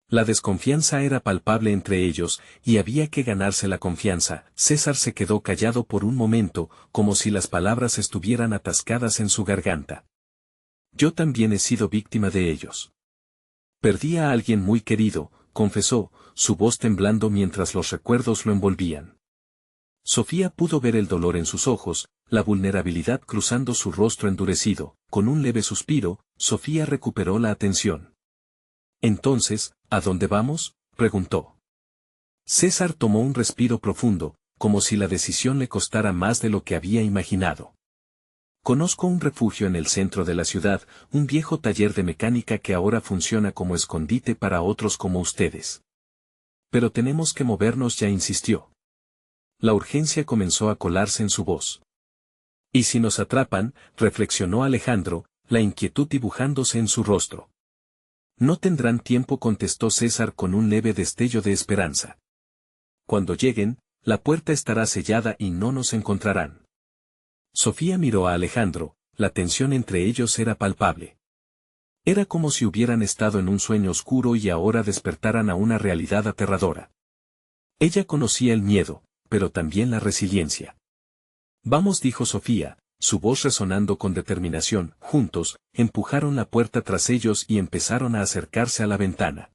La desconfianza era palpable entre ellos, y había que ganarse la confianza. César se quedó callado por un momento, como si las palabras estuvieran atascadas en su garganta. Yo también he sido víctima de ellos. Perdí a alguien muy querido, confesó, su voz temblando mientras los recuerdos lo envolvían. Sofía pudo ver el dolor en sus ojos, la vulnerabilidad cruzando su rostro endurecido. Con un leve suspiro, Sofía recuperó la atención. Entonces, ¿a dónde vamos?, preguntó. César tomó un respiro profundo, como si la decisión le costara más de lo que había imaginado. Conozco un refugio en el centro de la ciudad, un viejo taller de mecánica que ahora funciona como escondite para otros como ustedes. Pero tenemos que movernos ya, insistió. La urgencia comenzó a colarse en su voz. ¿Y si nos atrapan?, reflexionó Alejandro, la inquietud dibujándose en su rostro. No tendrán tiempo, contestó César con un leve destello de esperanza. Cuando lleguen, la puerta estará sellada y no nos encontrarán. Sofía miró a Alejandro, la tensión entre ellos era palpable. Era como si hubieran estado en un sueño oscuro y ahora despertaran a una realidad aterradora. Ella conocía el miedo, pero también la resiliencia. Vamos, dijo Sofía, su voz resonando con determinación. Juntos, empujaron la puerta tras ellos y empezaron a acercarse a la ventana.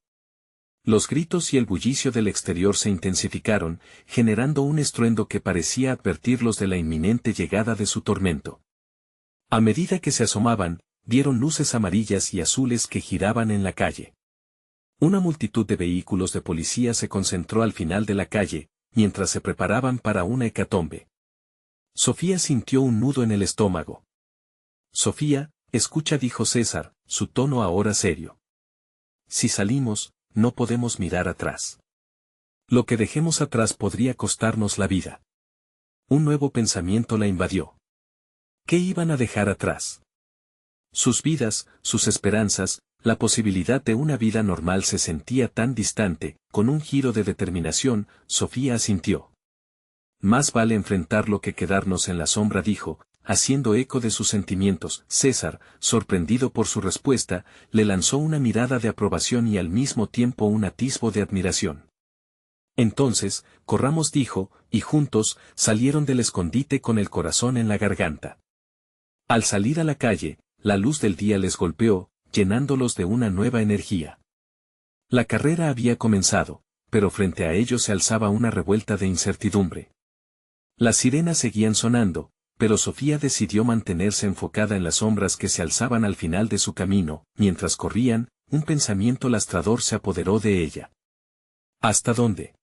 Los gritos y el bullicio del exterior se intensificaron, generando un estruendo que parecía advertirlos de la inminente llegada de su tormento. A medida que se asomaban, vieron luces amarillas y azules que giraban en la calle. Una multitud de vehículos de policía se concentró al final de la calle, mientras se preparaban para una hecatombe. Sofía sintió un nudo en el estómago. Sofía, escucha, dijo César, su tono ahora serio. Si salimos, no podemos mirar atrás. Lo que dejemos atrás podría costarnos la vida. Un nuevo pensamiento la invadió. ¿Qué iban a dejar atrás? Sus vidas, sus esperanzas, la posibilidad de una vida normal se sentía tan distante. Con un giro de determinación, Sofía asintió. Más vale enfrentarlo que quedarnos en la sombra, dijo, haciendo eco de sus sentimientos. César, sorprendido por su respuesta, le lanzó una mirada de aprobación y al mismo tiempo un atisbo de admiración. Entonces, corramos, dijo, y juntos, salieron del escondite con el corazón en la garganta. Al salir a la calle, la luz del día les golpeó, llenándolos de una nueva energía. La carrera había comenzado, pero frente a ellos se alzaba una revuelta de incertidumbre. Las sirenas seguían sonando, pero Sofía decidió mantenerse enfocada en las sombras que se alzaban al final de su camino. Mientras corrían, un pensamiento lastrador se apoderó de ella. ¿Hasta dónde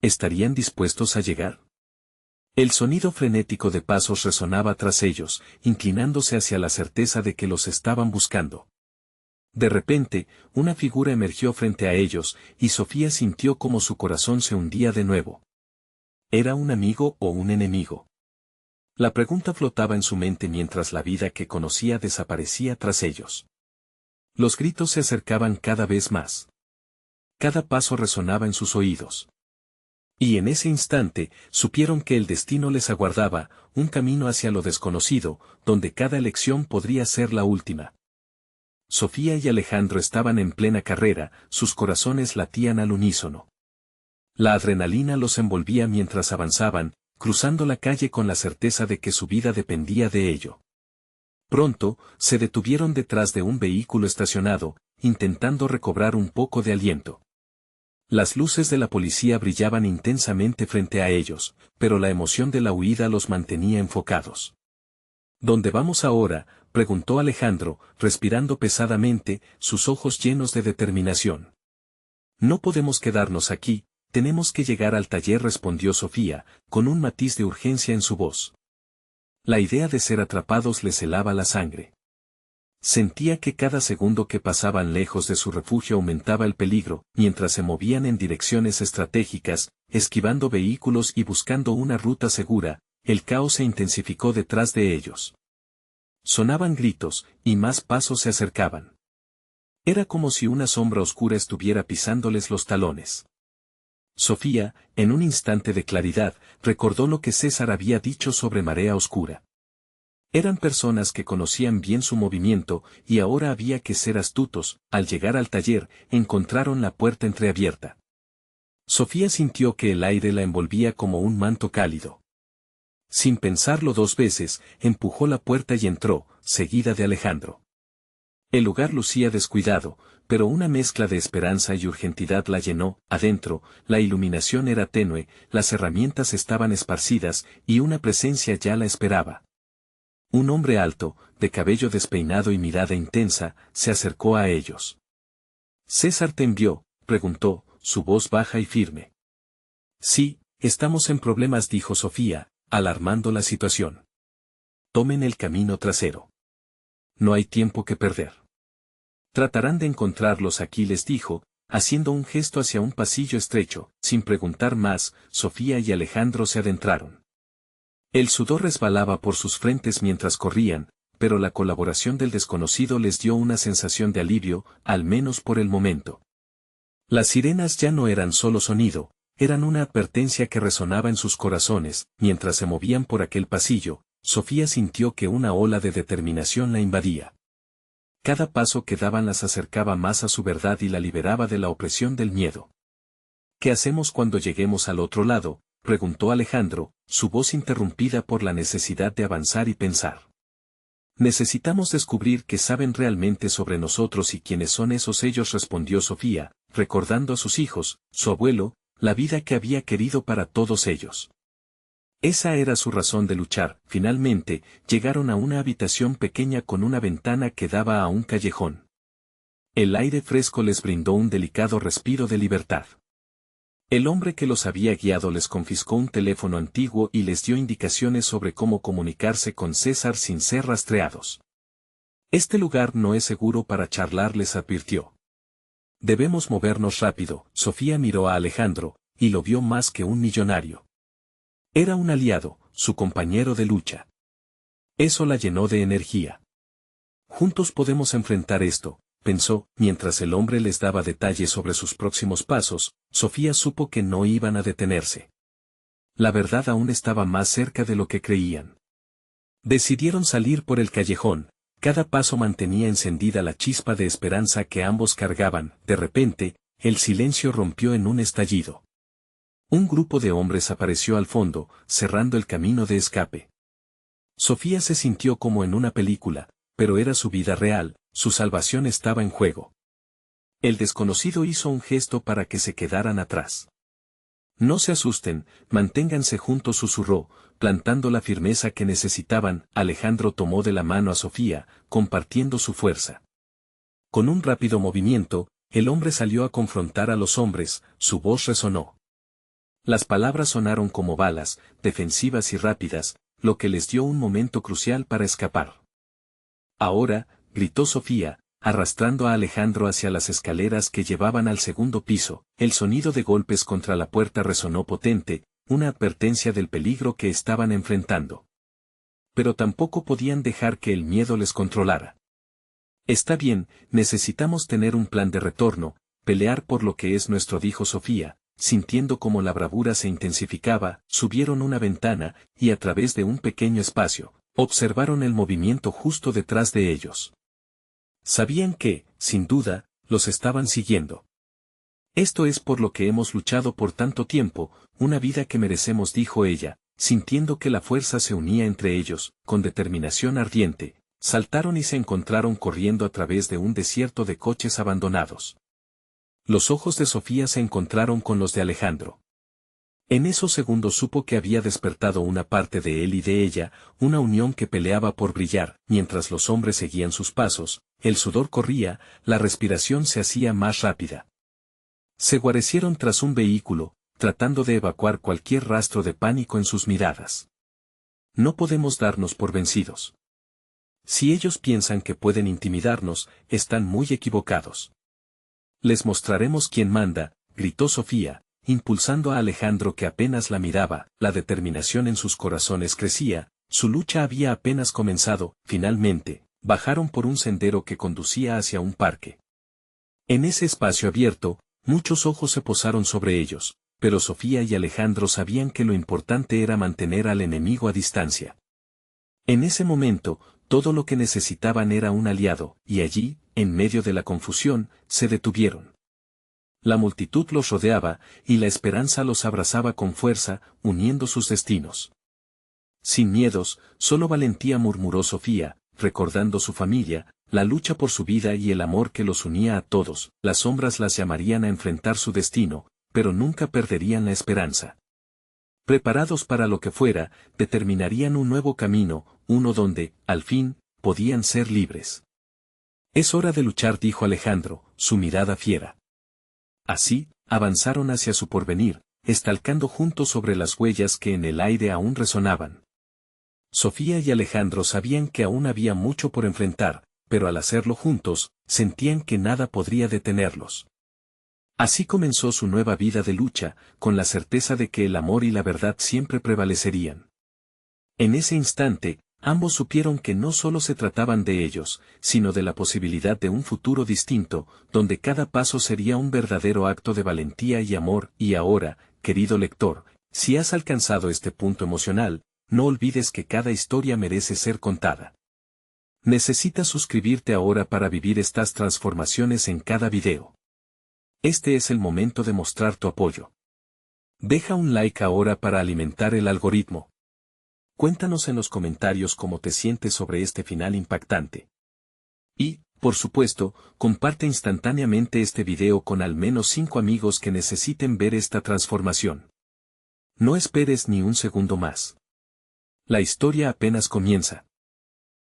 estarían dispuestos a llegar? El sonido frenético de pasos resonaba tras ellos, inclinándose hacia la certeza de que los estaban buscando. De repente, una figura emergió frente a ellos, y Sofía sintió como su corazón se hundía de nuevo. ¿Era un amigo o un enemigo? La pregunta flotaba en su mente mientras la vida que conocía desaparecía tras ellos. Los gritos se acercaban cada vez más. Cada paso resonaba en sus oídos. Y en ese instante, supieron que el destino les aguardaba, un camino hacia lo desconocido, donde cada elección podría ser la última. Sofía y Alejandro estaban en plena carrera, sus corazones latían al unísono. La adrenalina los envolvía mientras avanzaban, cruzando la calle con la certeza de que su vida dependía de ello. Pronto, se detuvieron detrás de un vehículo estacionado, intentando recobrar un poco de aliento. Las luces de la policía brillaban intensamente frente a ellos, pero la emoción de la huida los mantenía enfocados. ¿Dónde vamos ahora?, preguntó Alejandro, respirando pesadamente, sus ojos llenos de determinación. No podemos quedarnos aquí, tenemos que llegar al taller, respondió Sofía, con un matiz de urgencia en su voz. La idea de ser atrapados les helaba la sangre. Sentía que cada segundo que pasaban lejos de su refugio aumentaba el peligro, mientras se movían en direcciones estratégicas, esquivando vehículos y buscando una ruta segura, el caos se intensificó detrás de ellos. Sonaban gritos, y más pasos se acercaban. Era como si una sombra oscura estuviera pisándoles los talones. Sofía, en un instante de claridad, recordó lo que César había dicho sobre Marea Oscura. Eran personas que conocían bien su movimiento, y ahora había que ser astutos. Al llegar al taller, encontraron la puerta entreabierta. Sofía sintió que el aire la envolvía como un manto cálido. Sin pensarlo dos veces, empujó la puerta y entró, seguida de Alejandro. El lugar lucía descuidado, pero una mezcla de esperanza y urgentidad la llenó. Adentro, la iluminación era tenue, las herramientas estaban esparcidas, y una presencia ya la esperaba. Un hombre alto, de cabello despeinado y mirada intensa, se acercó a ellos. «¿César te envió?», preguntó, su voz baja y firme. «Sí, estamos en problemas», dijo Sofía, alarmando la situación. «Tomen el camino trasero. No hay tiempo que perder. Tratarán de encontrarlos aquí», les dijo, haciendo un gesto hacia un pasillo estrecho. Sin preguntar más, Sofía y Alejandro se adentraron. El sudor resbalaba por sus frentes mientras corrían, pero la colaboración del desconocido les dio una sensación de alivio, al menos por el momento. Las sirenas ya no eran solo sonido, eran una advertencia que resonaba en sus corazones. Mientras se movían por aquel pasillo, Sofía sintió que una ola de determinación la invadía. Cada paso que daban las acercaba más a su verdad y la liberaba de la opresión del miedo. «¿Qué hacemos cuando lleguemos al otro lado?», preguntó Alejandro, su voz interrumpida por la necesidad de avanzar y pensar. «Necesitamos descubrir qué saben realmente sobre nosotros y quiénes son esos ellos», respondió Sofía, recordando a sus hijos, su abuelo, la vida que había querido para todos ellos. Esa era su razón de luchar. Finalmente, llegaron a una habitación pequeña con una ventana que daba a un callejón. El aire fresco les brindó un delicado respiro de libertad. El hombre que los había guiado les confiscó un teléfono antiguo y les dio indicaciones sobre cómo comunicarse con César sin ser rastreados. «Este lugar no es seguro para charlar», les advirtió. «Debemos movernos rápido». Sofía miró a Alejandro, y lo vio más que un millonario. Era un aliado, su compañero de lucha. Eso la llenó de energía. «Juntos podemos enfrentar esto», pensó. Mientras el hombre les daba detalles sobre sus próximos pasos, Sofía supo que no iban a detenerse. La verdad aún estaba más cerca de lo que creían. Decidieron salir por el callejón. Cada paso mantenía encendida la chispa de esperanza que ambos cargaban. De repente, el silencio rompió en un estallido. Un grupo de hombres apareció al fondo, cerrando el camino de escape. Sofía se sintió como en una película, pero era su vida real, su salvación estaba en juego. El desconocido hizo un gesto para que se quedaran atrás. «No se asusten, manténganse juntos», susurró, plantando la firmeza que necesitaban. Alejandro tomó de la mano a Sofía, compartiendo su fuerza. Con un rápido movimiento, el hombre salió a confrontar a los hombres. Su voz resonó. Las palabras sonaron como balas, defensivas y rápidas, lo que les dio un momento crucial para escapar. «Ahora», gritó Sofía, arrastrando a Alejandro hacia las escaleras que llevaban al segundo piso. El sonido de golpes contra la puerta resonó potente, una advertencia del peligro que estaban enfrentando. Pero tampoco podían dejar que el miedo les controlara. «Está bien, necesitamos tener un plan de retorno, pelear por lo que es nuestro», dijo Sofía, sintiendo como la bravura se intensificaba. Subieron una ventana, y a través de un pequeño espacio, observaron el movimiento justo detrás de ellos. Sabían que, sin duda, los estaban siguiendo. «Esto es por lo que hemos luchado por tanto tiempo, una vida que merecemos», dijo ella, sintiendo que la fuerza se unía entre ellos. Con determinación ardiente, saltaron y se encontraron corriendo a través de un desierto de coches abandonados. Los ojos de Sofía se encontraron con los de Alejandro. En esos segundos supo que había despertado una parte de él y de ella, una unión que peleaba por brillar. Mientras los hombres seguían sus pasos, el sudor corría, la respiración se hacía más rápida. Se guarecieron tras un vehículo, tratando de evacuar cualquier rastro de pánico en sus miradas. «No podemos darnos por vencidos. Si ellos piensan que pueden intimidarnos, están muy equivocados. Les mostraremos quién manda», gritó Sofía, impulsando a Alejandro que apenas la miraba. La determinación en sus corazones crecía, su lucha había apenas comenzado. Finalmente, bajaron por un sendero que conducía hacia un parque. En ese espacio abierto, muchos ojos se posaron sobre ellos, pero Sofía y Alejandro sabían que lo importante era mantener al enemigo a distancia. En ese momento, todo lo que necesitaban era un aliado, y allí, en medio de la confusión, se detuvieron. La multitud los rodeaba, y la esperanza los abrazaba con fuerza, uniendo sus destinos. Sin miedos, solo valentía, murmuró Sofía, recordando su familia, la lucha por su vida y el amor que los unía a todos. Las sombras las llamarían a enfrentar su destino, pero nunca perderían la esperanza. Preparados para lo que fuera, determinarían un nuevo camino, uno donde, al fin, podían ser libres. Es hora de luchar, dijo Alejandro, su mirada fiera. Así, avanzaron hacia su porvenir, estalcando juntos sobre las huellas que en el aire aún resonaban. Sofía y Alejandro sabían que aún había mucho por enfrentar, pero al hacerlo juntos, sentían que nada podría detenerlos. Así comenzó su nueva vida de lucha, con la certeza de que el amor y la verdad siempre prevalecerían. En ese instante, ambos supieron que no solo se trataban de ellos, sino de la posibilidad de un futuro distinto, donde cada paso sería un verdadero acto de valentía y amor. Y ahora, querido lector, si has alcanzado este punto emocional, no olvides que cada historia merece ser contada. Necesitas suscribirte ahora para vivir estas transformaciones en cada video. Este es el momento de mostrar tu apoyo. Deja un like ahora para alimentar el algoritmo. Cuéntanos en los comentarios cómo te sientes sobre este final impactante. Y, por supuesto, comparte instantáneamente este video con al menos 5 amigos que necesiten ver esta transformación. No esperes ni un segundo más. La historia apenas comienza.